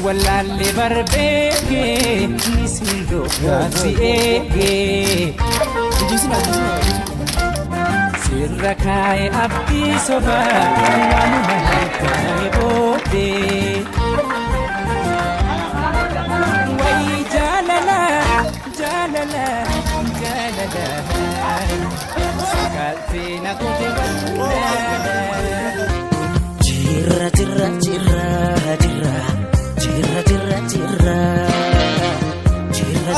Wallaale barbeeke nisindo gaasi eege sirra kaaye abdii soba waanuma harkaaye boobe wayi jaalala jaalala jaalala sakaaltee na kote wallala jirra jirra jirra jirra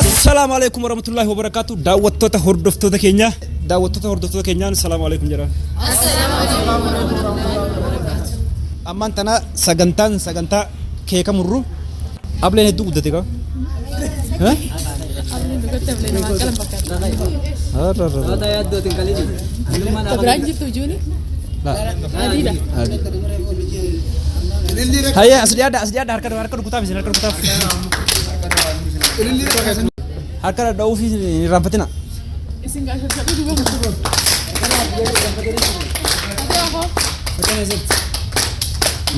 Assalamu alaikum warahmatullahi wabarakatuh. Daawwattoota hordoftoota keenyaan assalamu alaikum jira. Assalamu alaikum warahmatullahi wabarakatuh. Ammaan tana sagantaa keeka murru ableen hedduu guddate qaba. Tabraan jirtu juuni? Adiidha. Hayya asdiyaadha harka rukutaaf isin harka rukutaaf. Harka dha'uu fi raanfatina. Isin gaafachuu duuba mutuuba.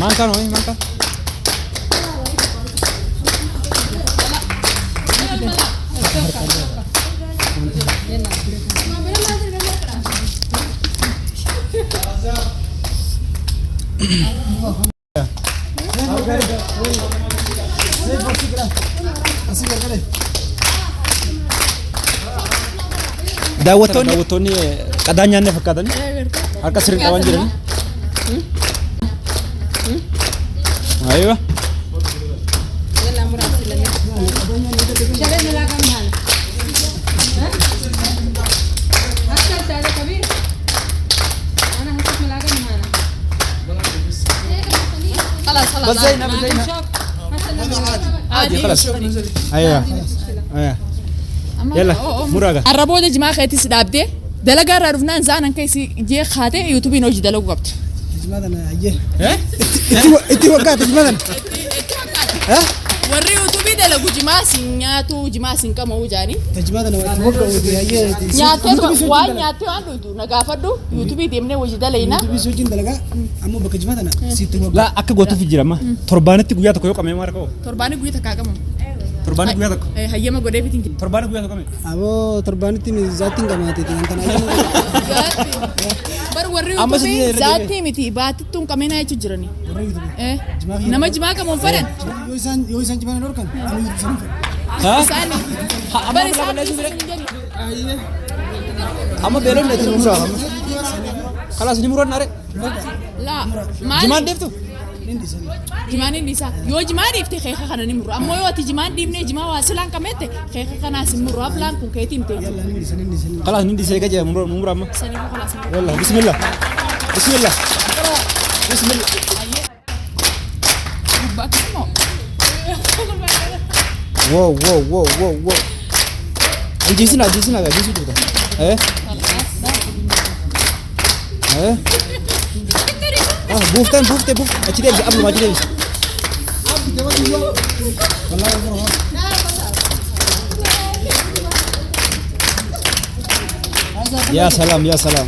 Maankaan ho'i maankaan. Daawwattoonni qadaa nyaanne fakkaatan harka sirrii qaban jiran. Aywa. بزينا عادي خلاص ايوه يلا مراقه الربوده جماعه خيتي سدابدي دلقا رفنان زانن كيسي جي خاته يوتيوب نوجي دلقو قبط جمادنا ايه انت وقعت جمادنا ها وري يوتيوب دلقو جماعه سنياتو جماعه سنكما وجاني جمادنا وقعت هي نياتو وان نياتو اندو نغافدو يوتيوب ديمنه وجي دلينا يوتيوب سوجين دلقا امو بك جمادنا سيتو لا akka gootu fi jirama torbaanitti guyyaa tokko yoo qamee maara koo torbaani guyyaa takkaagamu torbaani guyyaa tokko hayyama godee fitin torbaani guyyaa tokko abo torbaanitti zaatiin gamaate tan bar warri yuutuubii zaatii miti baatittuun qameenaa jechu jirani nama jimaa qamuun fedhan yoo isaan jimaa dorkan ani yuutuubii isaani bar isaani amma beelon neeti mura خلاص ni muran nare la maal jimaan deeftu jimaan indisa yoo jimaan ifte keeka kana ni muru ammoo yoo ati jimaan diibne jimaa waasilaan kamette keeka kana si muru aflaan kun keetimte خلاص nindi seega jee mura amma sani ko خلاص yalla bismillah bismillah bismillah bakmo wow jisina ga jisu tuta buuftan achide amru majide ya salam ya salam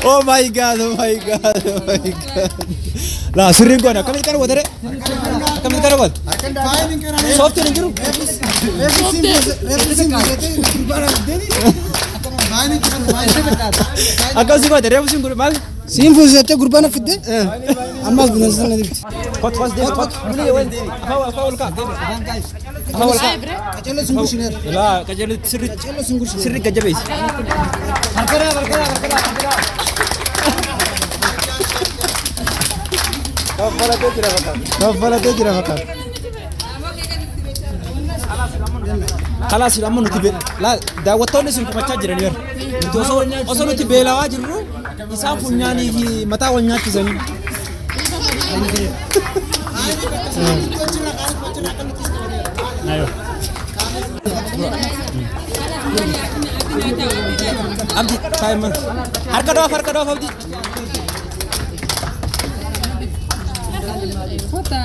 Oh my god. La sirrin gona kami kana wadare kami kana wad soft ni jiru akasi ko dere busin guru mal سين فوزته قربانه في الدين اما بنزلنا دي kot fas de kot muli wen faul ka faul ka اجل سنغور شنر la kajel sirri اجل سنغور شنر sirri gajabe بركره كفلا تجرا فقط خلاص لما نتبه لا دعوتوني سنكم أتجرن ير أصلا نتبه لا واجرو إسحاق فنياني متى ونيات زمين أيوه Abdi, kaima. Harka doof abdi. Kota.